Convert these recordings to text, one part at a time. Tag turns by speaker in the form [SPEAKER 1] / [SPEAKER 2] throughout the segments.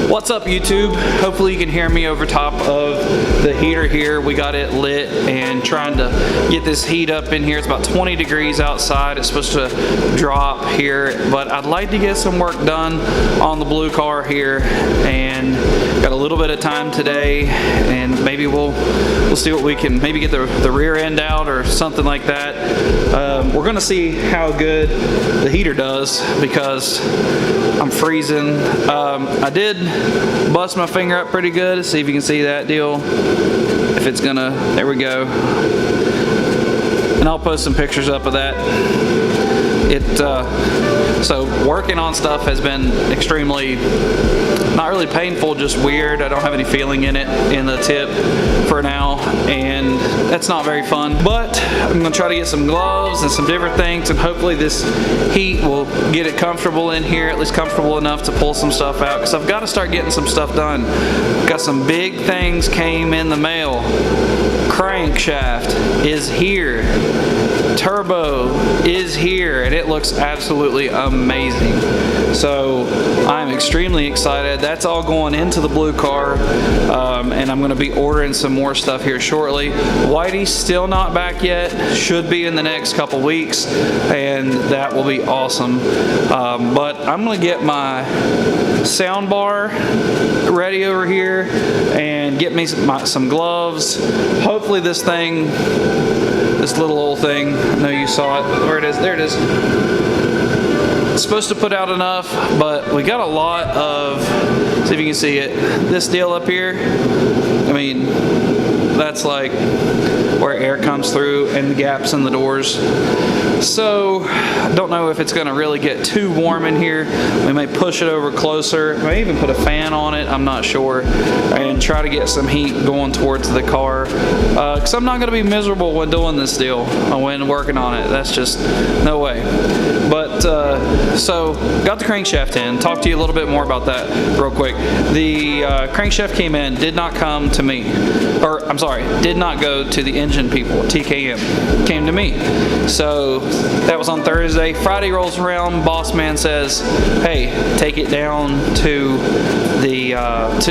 [SPEAKER 1] What's up, YouTube? Hopefully you can hear me over top of the heater here. We got it lit and trying to get this heat up in here. It's about 20 degrees outside. It's supposed to drop here, but I'd like to get some work done on the blue car here, and got a little bit of time today, and maybe we'll see what we can, maybe get the rear end out or something like that. We're gonna see how good the heater does because I'm freezing. I did bust my finger up pretty good. See if you can see that deal. If it's gonna, there we go. And I'll post some pictures up of that. So working on stuff has been extremely, not really painful, just weird. I don't have any feeling in it, in the tip for now, and that's not very fun. But I'm gonna try to get some gloves and some different things, and hopefully this heat will get it comfortable in here, at least comfortable enough to pull some stuff out, because I've got to start getting some stuff done. Got some big things came in the mail. Crankshaft is here. Turbo is here, and it looks absolutely amazing. So I'm extremely excited. That's all going into the blue car, and I'm going to be ordering some more stuff here shortly. WhiTTey's still not back yet. Should be in the next couple weeks, and that will be awesome. But I'm going to get my sound bar ready over here and get me some gloves. Hopefully this thing, this little old thing, I know you saw it, where it is, there it is. It's supposed to put out enough, but we got a lot of, see if you can see it, this deal up here. I mean, that's like where air comes through and the gaps in the doors. So I don't know if it's going to really get too warm in here. We may push it over closer. We may even put a fan on it, I'm not sure, and try to get some heat going towards the car, because I'm not going to be miserable when doing this deal, when working on it. That's just no way. But so got the crankshaft in. Talk to you a little bit more about that real quick. The crankshaft came in, did not come to me, or I'm sorry, did not go to the engine people, TKM, came to me. So that was on Thursday. Friday rolls around, boss man says, hey, take it down to the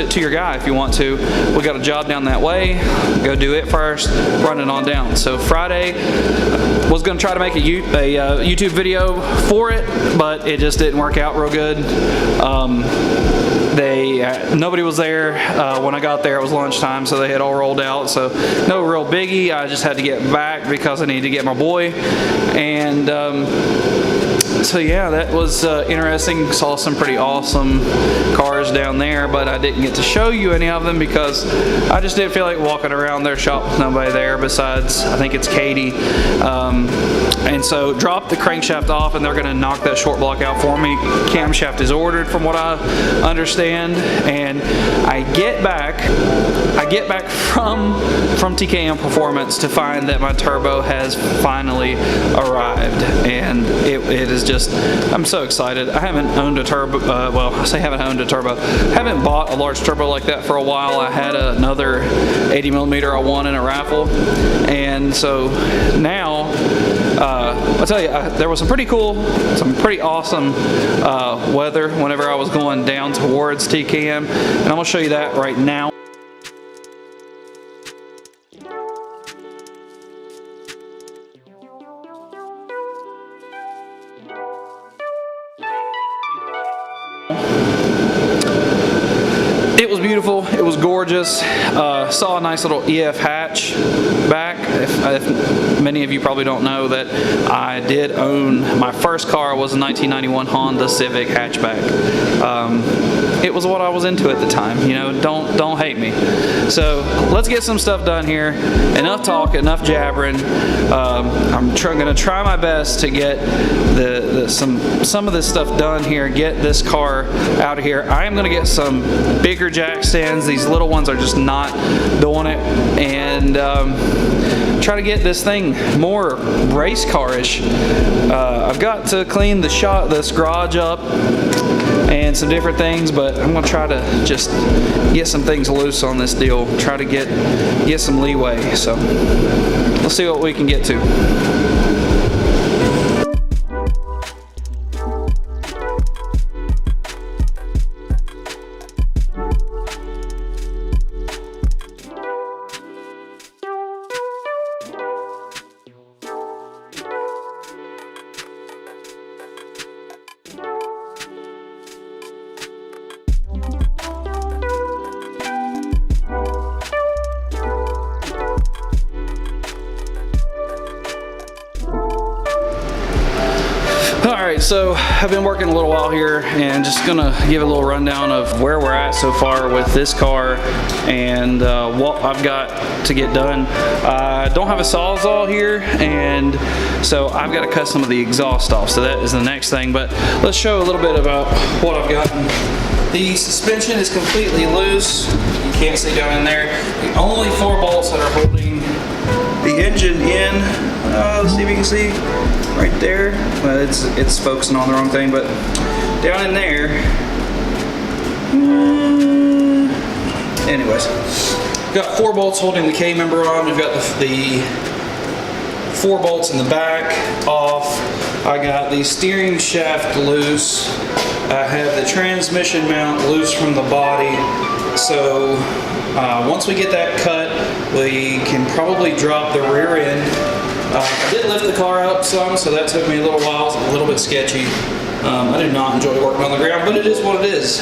[SPEAKER 1] to your guy if you want to. We got a job down that way, go do it first, run it on down. So Friday was going to try to make a YouTube video for it, but it just didn't work out real good. Nobody was there when I got there. It was lunchtime, so they had all rolled out, so no real biggie. I just had to get back because I needed to get my boy. And so yeah, that was interesting. Saw some pretty awesome cars down there, but I didn't get to show you any of them because I just didn't feel like walking around their shop with nobody there besides, I think it's Katie. And so dropped the crankshaft off, and they're going to knock that short block out for me. Camshaft is ordered from what I understand, and I get back from TKM Performance to find that my turbo has finally arrived, and it is just, I'm so excited. I haven't owned a turbo, well, I say haven't owned a turbo, haven't bought a large turbo like that for a while. I had another 80mm I won in a raffle, and so now I'll tell you, there was some pretty awesome weather whenever I was going down towards TKM, and I'm going to show you that right now. It was beautiful. It was gorgeous. Saw a nice little EF hatch back. If many of you probably don't know that I did own, my first car was a 1991 Honda Civic hatchback. It was what I was into at the time. You know, don't hate me. So let's get some stuff done here. Enough talk, enough jabbering. I'm gonna try my best to get some of this stuff done here. Get this car out of here. I am gonna get some bigger jack stands. These little ones are just not doing it, and try to get this thing more race car-ish. I've got to clean this garage up and some different things, but I'm gonna try to just get some things loose on this deal. Try to get some leeway. So let's see what we can get to. Alright, so I've been working a little while here and just gonna give a little rundown of where we're at so far with this car and what I've got to get done. I don't have a Sawzall here, and so I've got to cut some of the exhaust off, so that is the next thing, but let's show a little bit about what I've gotten. The suspension is completely loose. You can't see down in there. The only 4 bolts that are holding the engine in, let's see if you can see right there. Well, it's focusing on the wrong thing, but down in there. Anyways, we've got 4 bolts holding the K member on. We've got the 4 bolts in the back off. I got the steering shaft loose. I have the transmission mount loose from the body. So once we get that cut, we can probably drop the rear end. I did lift the car up some, so that took me a little while. It's a little bit sketchy. I do not enjoy working on the ground, but it is what it is.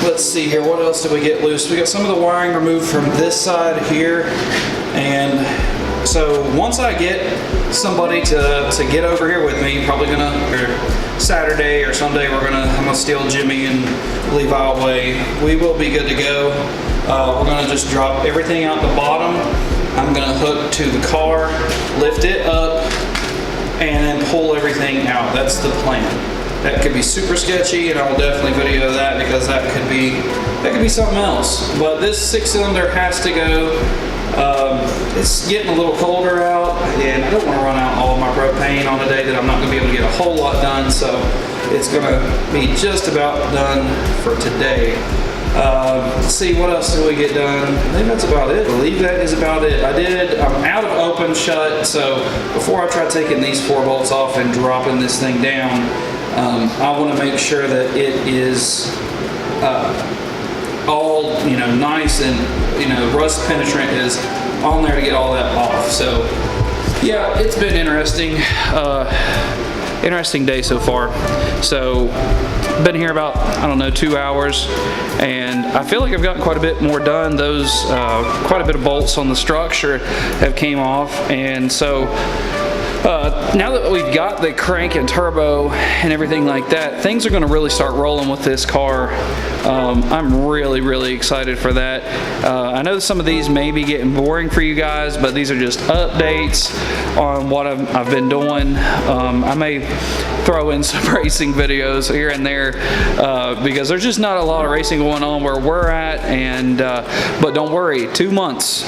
[SPEAKER 1] Let's see here, what else did we get loose? We got some of the wiring removed from this side here, and so once I get somebody to get over here with me, probably or Saturday or Sunday, I'm gonna steal Jimmy and Levi away. We will be good to go. We're gonna just drop everything out the bottom. I'm gonna hook to the car, lift it up, and then pull everything out. That's the plan. That could be super sketchy, and I will definitely video that because that could be something else. But this 6-cylinder has to go. It's getting a little colder out, and I don't want to run out all of my propane on a day that I'm not going to be able to get a whole lot done, so it's going to be just about done for today. Let's see, what else did we get done? I think that's about it. I believe that is about it. I'm out of open shut, so before I try taking these 4 bolts off and dropping this thing down, I want to make sure that it is all nice and rust penetrant is on there to get all that off. So yeah, it's been interesting. Interesting day so far. So been here about, I don't know, 2 hours, and I feel like I've gotten quite a bit more done. Those quite a bit of bolts on the structure have came off, and so now that we've got the crank and turbo and everything like that, things are going to really start rolling with this car. I'm really excited for that. I know some of these may be getting boring for you guys, but these are just updates on what I've been doing. I may throw in some racing videos here and there because there's just not a lot of racing going on where we're at, and but don't worry, 2 months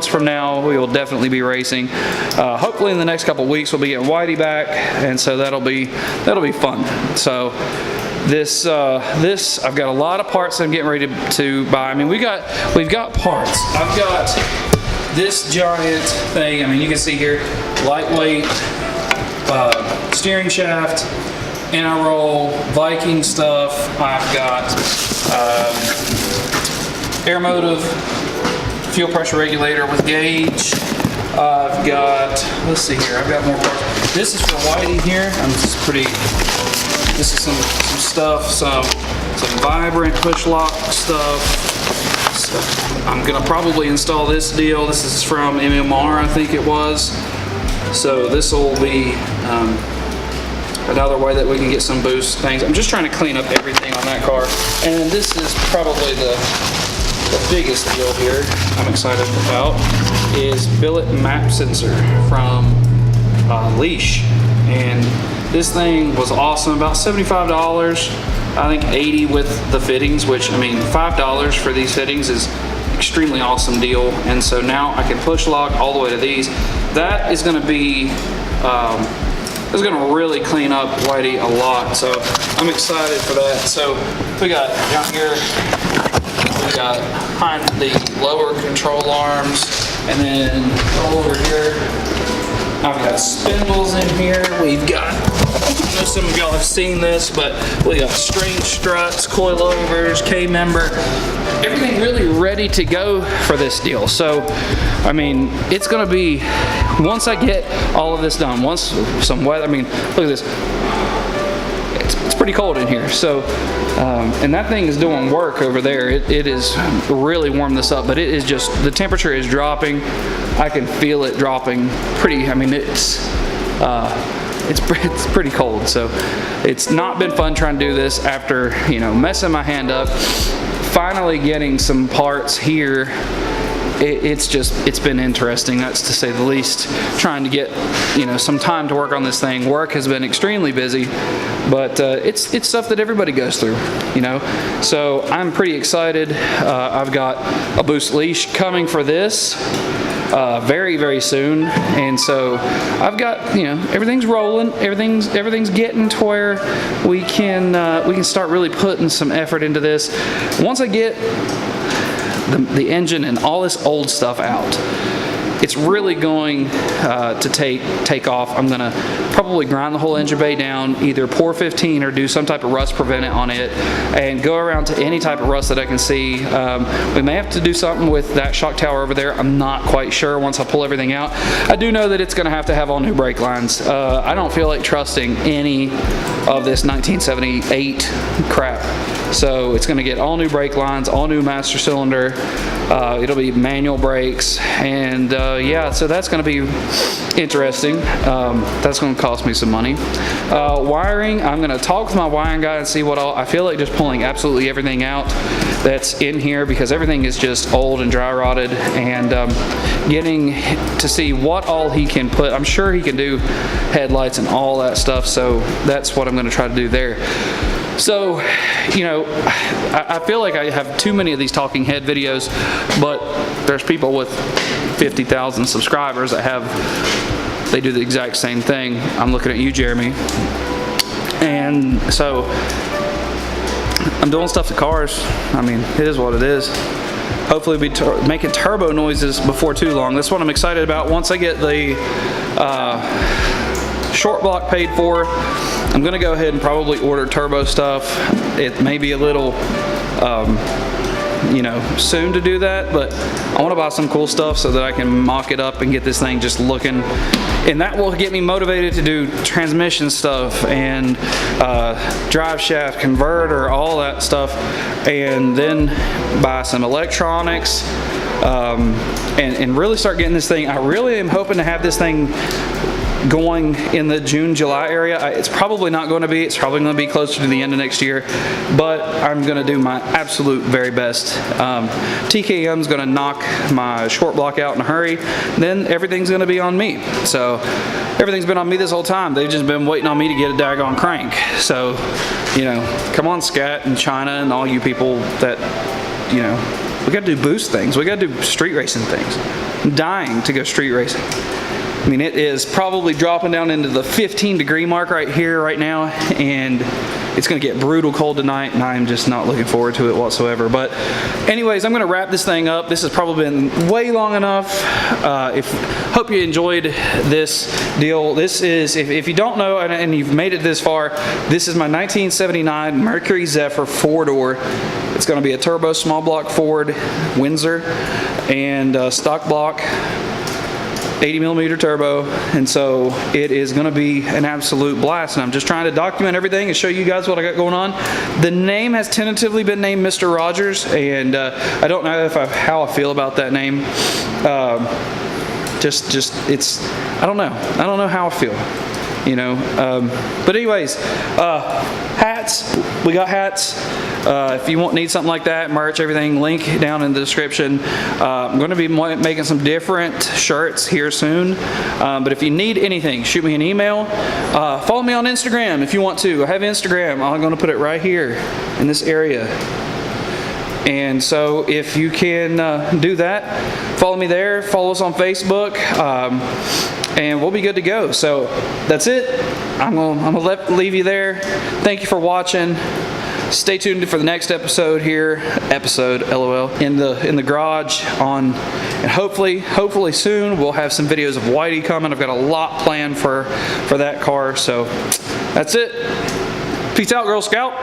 [SPEAKER 1] from now we will definitely be racing. Hopefully in the next couple weeks we'll be getting WhiTTey back, and so that'll be fun. So this I've got a lot of parts that I'm getting ready to buy. I mean, we've got parts. I've got this giant thing. I mean, you can see here, lightweight steering shaft, anti-roll, Viking stuff. I've got air motive, fuel pressure regulator with gauge. I've got, let's see here, I've got more parts. This is for WhiTTey here. This is some stuff, some vibrant push lock stuff. So I'm gonna probably install this deal. This is from MMR, I think it was. So this will be another way that we can get some boost things. I'm just trying to clean up everything on that car. And this is probably the biggest deal here I'm excited about is billet map sensor from Leash. And this thing was awesome, about $75. I think $80 with the fittings, which, I mean, $5 for these fittings is extremely awesome deal. And so now I can push lock all the way to these. That is gonna be, it's gonna really clean up WhiTTey a lot. So I'm excited for that. So we got down here, we got behind the lower control arms, and then over here, I've got spindles in here. We've got, I know some of y'all have seen this, but we got string struts, coilovers, K-member, everything really ready to go for this deal. So, I mean, it's gonna be, once I get all of this done, once some weather, I mean, look at this. It's pretty cold in here. So, and that thing is doing work over there. It is really warmed this up, but it is just, the temperature is dropping. I can feel it dropping pretty, I mean, it's pretty cold. So it's not been fun trying to do this after, you know, messing my hand up. Finally getting some parts here. It's been interesting, that's to say the least, trying to get, you know, some time to work on this thing. Work has been extremely busy, but it's stuff that everybody goes through, you know. So I'm pretty excited. I've got a boost leash coming for this very, very soon, and so I've got, you know, everything's rolling, everything's getting to where we can start really putting some effort into this. Once I get the engine and all this old stuff out, it's really going to take off. I'm gonna probably grind the whole engine bay down, either pour 15 or do some type of rust prevent on it, and go around to any type of rust that I can see. We may have to do something with that shock tower over there. I'm not quite sure once I pull everything out. I do know that it's gonna have to have all new brake lines. I don't feel like trusting any of this 1978 crap. So it's going to get all new brake lines, all new master cylinder. It'll be manual brakes, and yeah, so that's going to be interesting. That's going to cost me some money. Wiring, I'm going to talk with my wiring guy and see what all. I feel like just pulling absolutely everything out that's in here, because everything is just old and dry rotted, and getting to see what all he can put. I'm sure he can do headlights and all that stuff, so that's what I'm going to try to do there. So, you know, I feel like I have too many of these talking head videos, but there's people with 50,000 subscribers that they do the exact same thing. I'm looking at you, Jeremy. And so I'm doing stuff to cars. I mean, it is what it is. Hopefully we'll be making turbo noises before too long. That's what I'm excited about. Once I get the short block paid for, I'm gonna go ahead and probably order turbo stuff. It may be a little, you know, soon to do that, but I want to buy some cool stuff so that I can mock it up and get this thing just looking, and that will get me motivated to do transmission stuff and drive shaft, converter, all that stuff, and then buy some electronics and really start getting this thing. I really am hoping to have this thing going in the June, July area. It's probably not going to be. It's probably going to be closer to the end of next year, but I'm going to do my absolute very best. TKM's going to knock my short block out in a hurry. Then everything's going to be on me. So everything's been on me this whole time. They've just been waiting on me to get a daggone crank. So, you know, come on, Scat and China and all you people that, you know, we got to do boost things. We got to do street racing things. I'm dying to go street racing. I mean, it is probably dropping down into the 15-degree mark right here, right now, and it's going to get brutal cold tonight, and I'm just not looking forward to it whatsoever. But anyways, I'm going to wrap this thing up. This has probably been way long enough. Hope you enjoyed this deal. This is, if you don't know and you've made it this far, this is my 1979 Mercury Zephyr 4-door. It's going to be a turbo small block Ford Windsor and stock block 80mm turbo, and so it is going to be an absolute blast. And I'm just trying to document everything and show you guys what I got going on. The name has tentatively been named Mr. Rogers, and I don't know how I feel about that name. It's I don't know how I feel, you know. But anyways, hats, we got hats. If you need something like that, merch, everything, link down in the description. I'm going to be making some different shirts here soon. But if you need anything, shoot me an email. Follow me on Instagram if you want to. I have Instagram. I'm going to put it right here in this area. And so if you can do that, follow me there. Follow us on Facebook. And we'll be good to go. So that's it. I'm gonna leave you there. Thank you for watching. Stay tuned for the next episode here. LOL. In the garage and hopefully soon we'll have some videos of WhiTTey coming. I've got a lot planned for that car. So that's it. Peace out, Girl Scout.